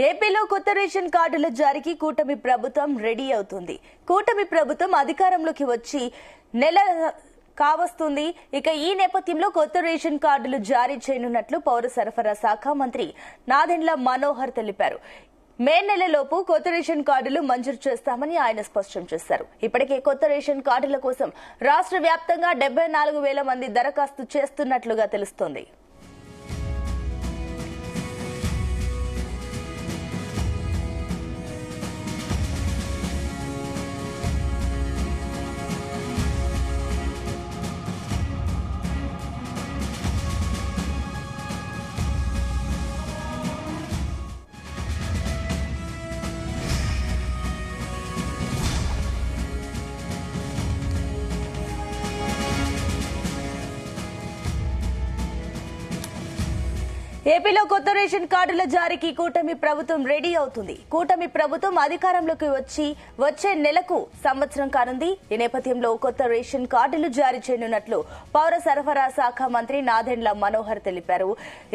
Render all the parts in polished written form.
ఏపీలో కొత్త రేషన్ కార్డుల జారీకి కూటమి ప్రభుత్వం రెడీ అవుతుంది. కూటమి ప్రభుత్వం అధికారంలోకి వచ్చి నెల కావస్తుంది. ఇక ఈ నేపథ్యంలో కొత్త రేషన్ కార్డులు జారీ చేయనున్నట్లు పౌర సరఫరా శాఖ మంత్రి నాదెండ్ల మనోహర్ తెలిపారు. మే నెలలోపు కొత్త రేషన్ కార్డులు మంజూరు చేస్తామని ఆయన స్పష్టం చేశారు. ఇప్పటికే కొత్త రేషన్ కార్డుల కోసం రాష్ట్ర వ్యాప్తంగా 74,000 మంది దరఖాస్తు చేస్తున్నట్లుగా తెలుస్తోంది. ఏపీలో కొత్త రేషన్ కార్డుల జారీకి కూటమి ప్రభుత్వం రెడీ అవుతుంది. కూటమి ప్రభుత్వం అధికారంలోకి వచ్చే నెలకు సంవత్సరం కానుంది. ఈ నేపథ్యంలో కొత్త రేషన్ కార్డులు జారీ చేయనున్నట్లు పౌర సరఫరా శాఖ మంత్రి నాదెండ్ల మనోహర్ తెలిపారు.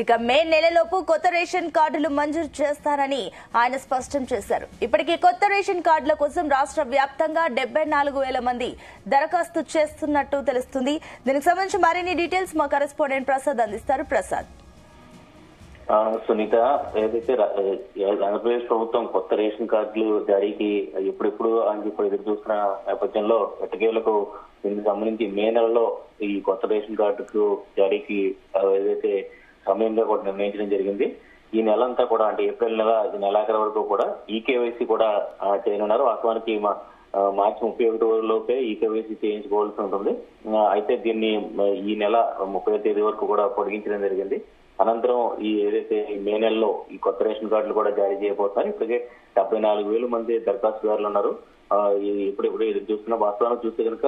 ఇక మే నెలలోపు కొత్త రేషన్ కార్డులు మంజూరు చేస్తారని ఆయన స్పష్టం చేశారు. ఇప్పటికే కొత్త రేషన్ కార్డుల కోసం రాష్ట్ర వ్యాప్తంగా 74,000 మంది దరఖాస్తు చేస్తున్నట్టు తెలుస్తుంది. దీనికి సంబంధించి మరిన్ని డీటెయిల్స్ మా కరెస్పాండెంట్ ప్రసాద్ అందిస్తారు. ప్రసాద్, సునీత, ఏదైతే ఆంధ్రప్రదేశ్ ప్రభుత్వం కొత్త రేషన్ కార్డులు జారీకి ఎప్పుడెప్పుడు అని చెప్పి ఎదురు చూస్తున్న నేపథ్యంలో ఎట్టకేలకు దీనికి సంబంధించి మే నెలలో ఈ కొత్త రేషన్ కార్డుకు జారీకి ఏదైతే సమయంలో కూడా నిర్ణయించడం జరిగింది. ఈ నెల అంతా కూడా అంటే ఏప్రిల్ నెలాఖరు వరకు కూడా ఈకేవైసీ కూడా చేయనున్నారు. వాస్తవానికి మార్చి 31 లోపే ఈకేవైసీ చేయించుకోవాల్సి ఉంటుంది. అయితే దీన్ని ఈ నెల 30వ తేదీ వరకు కూడా పొడిగించడం జరిగింది. అనంతరం ఈ ఏదైతే మే నెలలో ఈ కొత్త రేషన్ కార్డులు కూడా జారీ చేయబోతున్నారు. ఇప్పటికే 74,000 మంది దరఖాస్తుదారులు ఉన్నారు. ఇప్పుడిప్పుడు ఎదురు చూస్తున్న వాస్తవానికి చూస్తే కనుక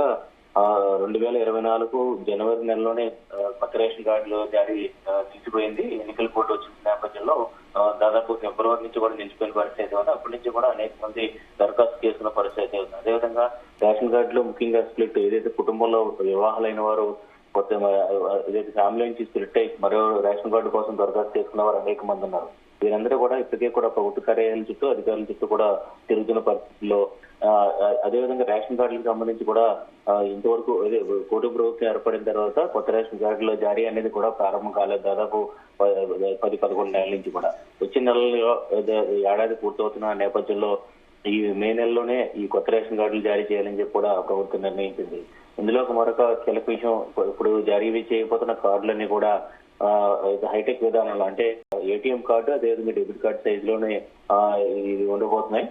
2024 జనవరి నెలలోనే కొత్త రేషన్ కార్డులు జారీ తీసిపోయింది. ఎన్నికల కోడ్ వచ్చిన నేపథ్యంలో దాదాపు ఫిబ్రవరి నుంచి కూడా నిలిచిపోయిన పరిస్థితి ఉంది. అప్పటి నుంచి కూడా అనేక మంది దరఖాస్తు చేసుకున్న పరిస్థితి ఉంది. అదేవిధంగా రేషన్ కార్డులో ముఖ్యంగా స్ప్లిట్ ఏదైతే కుటుంబంలో వివాహాలైన వారు కొత్త ఏదైతే ఫ్యామిలీ నుంచి స్ప్లిట్ అయ్యి మరో రేషన్ కార్డు కోసం దరఖాస్తు చేసుకున్న వారు అనేక మంది ఉన్నారు. వీరందరూ కూడా ఇప్పటికే కూడా ప్రభుత్వ కార్యాలయాల చుట్టూ అధికారుల చుట్టూ కూడా తిరుగుతున్న పరిస్థితుల్లో అదేవిధంగా రేషన్ కార్డులకు సంబంధించి కూడా ఇంతవరకు కూటమి ప్రభుత్వం ఏర్పడిన తర్వాత కొత్త రేషన్ కార్డుల జారీ అనేది కూడా ప్రారంభం కాలేదు. దాదాపు 10-11 నెలల నుంచి కూడా వచ్చే నెలలో ఏడాది పూర్తవుతున్న నేపథ్యంలో ఈ మే నెలలోనే ఈ కొత్త రేషన్ కార్డులు జారీ చేయాలని చెప్పి కూడా ప్రభుత్వం నిర్ణయించింది. ఇందులో మరొక కీలక విషయం, ఇప్పుడు జారీ చేయబోతున్న కార్డులన్నీ కూడా హైటెక్ విధానంలో అంటే ఏటీఎం కార్డు అదేవిధంగా డెబిట్ కార్డు సైజులోనే ఇది ఉండబోతున్నాయి.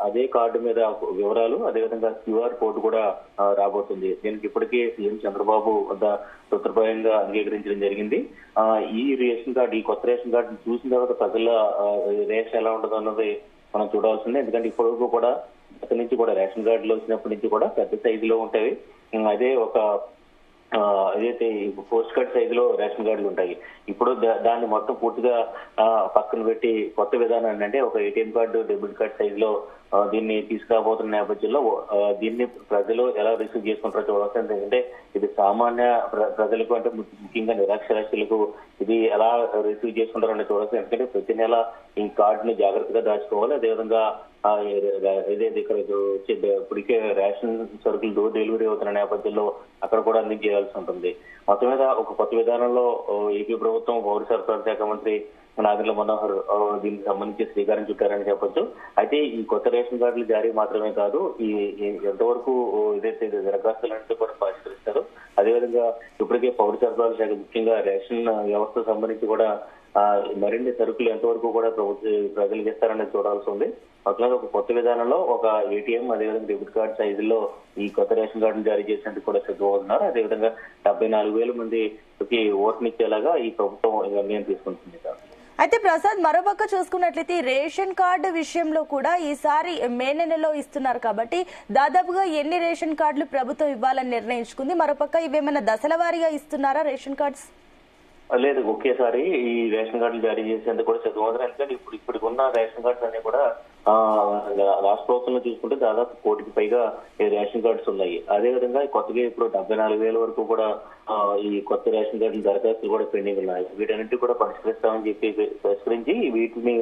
అదే కార్డు మీద వివరాలు అదేవిధంగా క్యూఆర్ కోడ్ కూడా రాబోతుంది. దీనికి ఇప్పటికే సీఎం చంద్రబాబు వద్ద సూత్రప్రాయంగా అంగీకరించడం జరిగింది. ఈ రేషన్ కార్డు ఈ కొత్త రేషన్ కార్డు చూసిన తర్వాత ప్రజల రేషన్ ఎలా ఉండదు అన్నది మనం చూడాల్సిందే. ఎందుకంటే ఇప్పటివరకు కూడా అక్కడి నుంచి కూడా రేషన్ కార్డులు వచ్చినప్పటి నుంచి కూడా పెద్ద సైజులో ఉంటాయి. అదే ఏదైతే పోస్ట్ కార్డ్ సైజులో రేషన్ కార్డులు ఉంటాయి. ఇప్పుడు దాన్ని మొత్తం పూర్తిగా పక్కన పెట్టి కొత్త విధానాన్ని అంటే ఒక ఏటీఎం కార్డు డెబిట్ కార్డు సైజులో దీన్ని తీసుకురాబోతున్న నేపథ్యంలో దీన్ని ప్రజలు ఎలా రిసీవ్ చేసుకుంటారో చూడాల్సింది. ఎందుకంటే ఇది సామాన్య ప్రజలకు అంటే ముఖ్యంగా నిరక్షరాస్యులకు ఇది ఎలా రిసీవ్ చేసుకుంటారో అనేది చూడాల్సింది. ఎందుకంటే ప్రతి నెల ఈ కార్డుని జాగ్రత్తగా దాచుకోవాలి. అదేవిధంగా ఏదైతే ఇక్కడ ఇప్పటికే రేషన్ సరుకులు డోర్ డెలివరీ అవుతున్న నేపథ్యంలో అక్కడ కూడా అందించేయాల్సి ఉంటుంది. మొత్తం మీద ఒక కొత్త విధానంలో ఏపీ ప్రభుత్వం పౌర సరఫరా శాఖ మంత్రి నాదెండ్ల మనోహర్ దీనికి సంబంధించి శ్రీకారం చుట్టారని చెప్పొచ్చు. అయితే ఈ కొత్త రేషన్ కార్డులు జారీ మాత్రమే కాదు, ఈ ఎంతవరకు ఏదైతే దరఖాస్తులన్నింటినీ కూడా పరిష్కరిస్తారు. అదేవిధంగా ఇప్పటికే పౌర సరఫరా శాఖ ముఖ్యంగా రేషన్ వ్యవస్థ సంబంధించి కూడా మరిన్ని సరుకులు ఎంతవరకు కూడా ప్రజలకు ఇస్తారనేది చూడాల్సి ఉంది. అట్లాగే ఒక కొత్త విధానంలో ఒక ఏటీఎం అదేవిధంగా డెబిట్ కార్డు సైజుల్లో ఈ కొత్త రేషన్ కార్డును జారీ చేసేందుకు కూడా సిద్ధమవుతున్నారు. అదేవిధంగా 74,000 మందికి ఓటునిచ్చేలాగా ఈ ప్రభుత్వం నిర్ణయం తీసుకుంటుంది. అయితే ప్రసాద్, మరోపక్క చూసుకున్నట్లయితే రేషన్ కార్డు విషయంలో కూడా ఈసారి మే నెలలో ఇస్తున్నారు కాబట్టి దాదాపుగా ఎన్ని రేషన్ కార్డులు ప్రభుత్వం ఇవ్వాలని నిర్ణయించుకుంది? మరోపక్క ఇవేమైనా దశల వారీగా ఇస్తున్నారా రేషన్ కార్డ్స్? లేదు, ఒకేసారి ఈ రేషన్ కార్డులు జారీ చేసేందుకు కూడా సిద్ధమవుతారు. ఎందుకంటే ఇప్పుడున్న ఉన్న రేషన్ కార్డ్స్ అన్ని కూడా రాష్ట్ర ప్రభుత్వంలో తీసుకుంటే దాదాపు 1 కోటికి పైగా రేషన్ కార్డ్స్ ఉన్నాయి. అదేవిధంగా కొత్తగా ఇప్పుడు 74,000 వరకు కూడా ఈ కొత్త రేషన్ కార్డుల దరఖాస్తులు కూడా పెండింగ్ ఉన్నాయి. వీటన్నింటి కూడా పరిష్కరించి వీటిని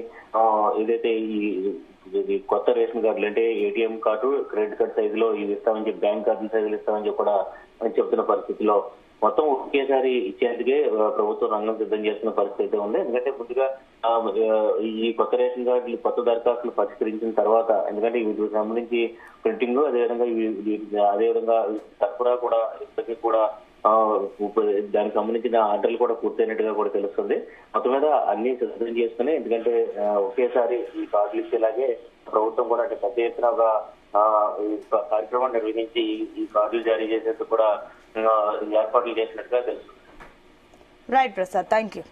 ఏదైతే ఈ కొత్త రేషన్ కార్డులు అంటే ఏటీఎం కార్డు, క్రెడిట్ కార్డు సైజులో ఇవి ఇస్తామని చెప్పి, బ్యాంక్ కార్డుల సైజులు ఇస్తామని చెప్పి కూడా చెప్తున్న పరిస్థితిలో మొత్తం ఒకేసారి ఇచ్చేందుకే ప్రభుత్వం రంగం సిద్ధం చేస్తున్న పరిస్థితి ఉంది. ఎందుకంటే ముందుగా ఈ కొత్త రేషన్ కార్డులు, కొత్త దరఖాస్తులు పరిష్కరించిన తర్వాత, ఎందుకంటే వీటికి సంబంధించి ప్రింటింగ్ అదేవిధంగా సరఫరా కూడా ఇప్పటికీ కూడా దానికి సంబంధించిన ఆర్డర్లు కూడా పూర్తయినట్టుగా కూడా తెలుస్తుంది. మొత్తం మీద అన్ని సిద్ధం చేసుకుని, ఎందుకంటే ఒకేసారి ఈ కార్డులు ఇచ్చేలాగే ప్రభుత్వం కూడా అంటే పెద్ద ఎత్తున ఒక కార్యక్రమం నిర్వహించి ఈ కార్డులు జారీ చేసేందుకు కూడా ఏర్పాట్లు చేసినట్టుగా తెలుస్తుంది. Right Prasad, thank you.